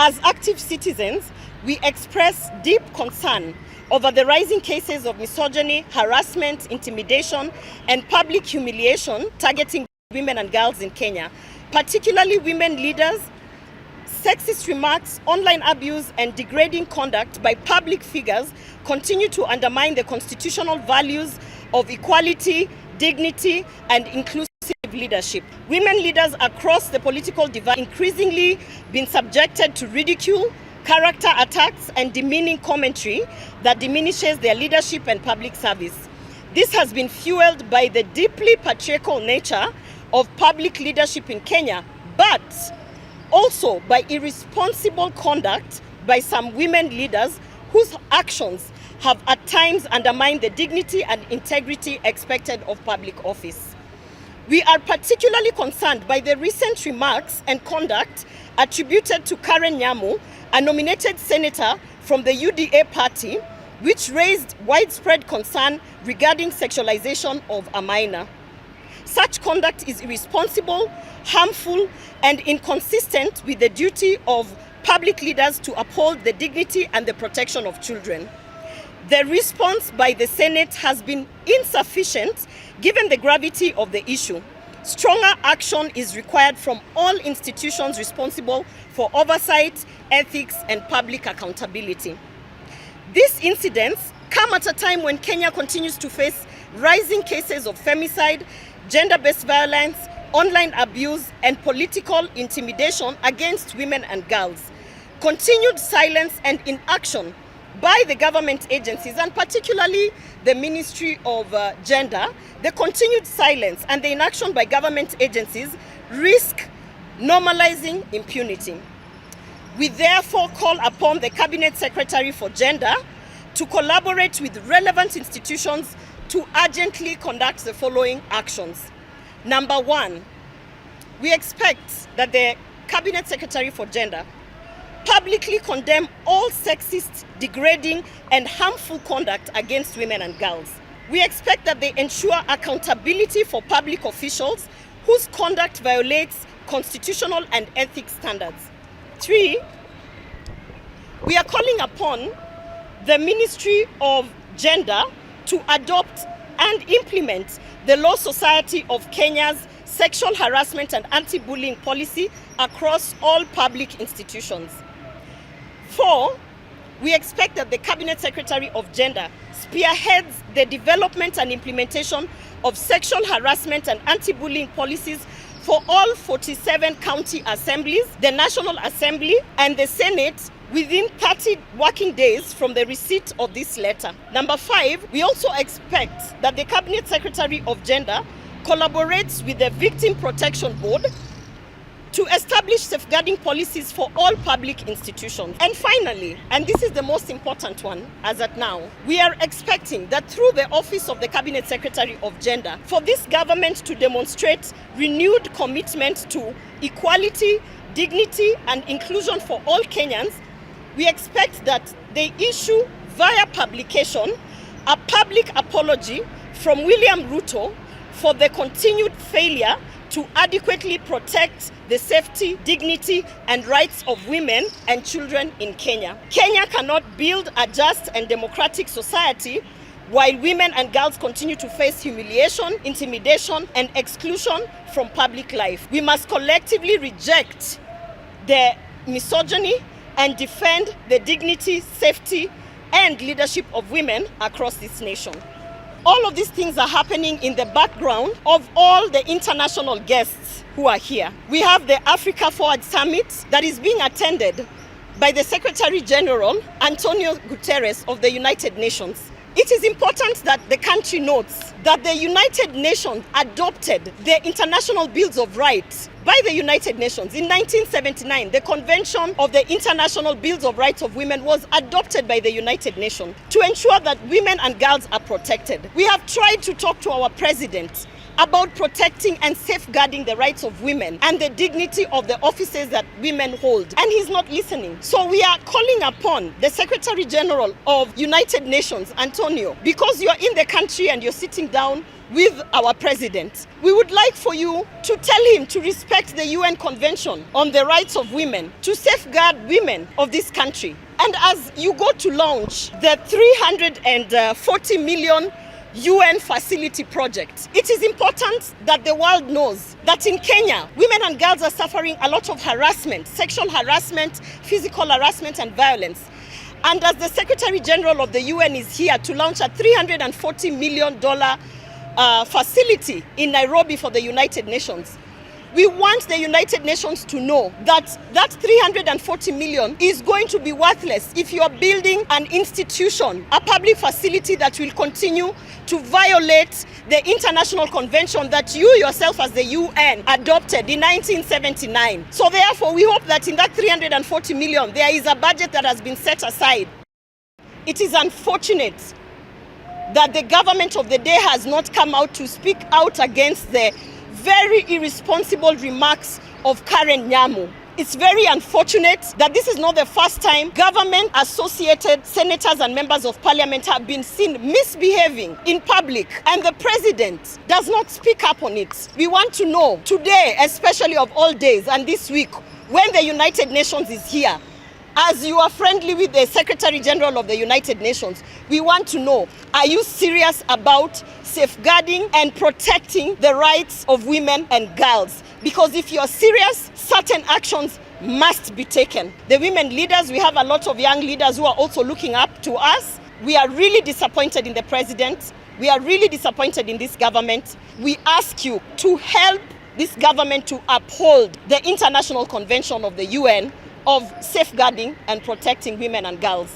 As active citizens, we express deep concern over the rising cases of misogyny, harassment, intimidation, and public humiliation targeting women and girls in Kenya, particularly women leaders. Sexist remarks, online abuse, and degrading conduct by public figures continue to undermine the constitutional values of equality, dignity, and inclusive leadership. Women leaders across the political divide increasingly been subjected to ridicule, character attacks, and demeaning commentary that diminishes their leadership and public service. This has been fueled by the deeply patriarchal nature of public leadership in Kenya, but also by irresponsible conduct by some women leaders whose actions have at times undermined the dignity and integrity expected of public office. We are particularly concerned by the recent remarks and conduct attributed to Karen Nyamu, a nominated senator from the UDA party, which raised widespread concern regarding sexualization of a minor. Such conduct is irresponsible, harmful, and inconsistent with the duty of public leaders to uphold the dignity and the protection of children. The response by the Senate has been insufficient given the gravity of the issue. Stronger action is required from all institutions responsible for oversight, ethics, and public accountability. These incidents come at a time when Kenya continues to face rising cases of femicide, gender-based violence, online abuse, and political intimidation against women and girls. Continued silence and inaction by the government agencies, and particularly the Ministry of Gender, the continued silence and the inaction by government agencies risk normalizing impunity. We therefore call upon the Cabinet Secretary for Gender to collaborate with relevant institutions to urgently conduct the following actions. Number one, we expect that the Cabinet Secretary for Gender publicly condemn all sexist, degrading, and harmful conduct against women and girls. We expect that they ensure accountability for public officials whose conduct violates constitutional and ethics standards. Three, we are calling upon the Ministry of Gender to adopt and implement the Law Society of Kenya's sexual harassment and anti-bullying policy across all public institutions. Four, we expect that the Cabinet Secretary of Gender spearheads the development and implementation of sexual harassment and anti-bullying policies for all 47 county assemblies, the National Assembly, and the Senate within 30 working days from the receipt of this letter. Number five, we also expect that the Cabinet Secretary of Gender collaborates with the Victim Protection Board to establish safeguarding policies for all public institutions. And finally, and this is the most important one as at now, we are expecting that through the Office of the Cabinet Secretary of Gender, for this government to demonstrate renewed commitment to equality, dignity, and inclusion for all Kenyans, we expect that they issue via publication a public apology from William Ruto for the continued failure to adequately protect the safety, dignity, and rights of women and children in Kenya. Kenya cannot build a just and democratic society while women and girls continue to face humiliation, intimidation, and exclusion from public life. We must collectively reject the misogyny and defend the dignity, safety, and leadership of women across this nation. All of these things are happening in the background of all the international guests who are here. We have the Africa Forward Summit that is being attended by the Secretary General, Antonio Guterres of the United Nations. It is important that the country notes that the United Nations adopted the International Bills of Rights by the United Nations. In 1979, the Convention of the International Bills of Rights of Women was adopted by the United Nations to ensure that women and girls are protected. We have tried to talk to our president about protecting and safeguarding the rights of women and the dignity of the offices that women hold. And he's not listening. So we are calling upon the Secretary General of United Nations, Antonio, because you're in the country and you're sitting down with our president. We would like for you to tell him to respect the UN Convention on the Rights of Women, to safeguard women of this country. And as you go to launch the 340 million UN facility project, it is important that the world knows that in Kenya, women and girls are suffering a lot of harassment, sexual harassment, physical harassment and violence. And as the Secretary General of the UN is here to launch a $340 million facility in Nairobi for the United Nations, we want the United Nations to know that that 340 million is going to be worthless if you are building an institution, a public facility that will continue to violate the international convention that you yourself as the UN adopted in 1979. So therefore, we hope that in that 340 million, there is a budget that has been set aside. It is unfortunate that the government of the day has not come out to speak out against the very irresponsible remarks of Karen Nyamu. It's very unfortunate that this is not the first time government-associated senators and members of parliament have been seen misbehaving in public, and the president does not speak up on it. We want to know today, especially of all days, and this week, when the United Nations is here, as you are friendly with the Secretary General of the United Nations, we want to know, are you serious about safeguarding and protecting the rights of women and girls? Because if you're serious, certain actions must be taken. The women leaders, we have a lot of young leaders who are also looking up to us. We are really disappointed in the president. We are really disappointed in this government. We ask you to help this government to uphold the International Convention of the UN of safeguarding and protecting women and girls.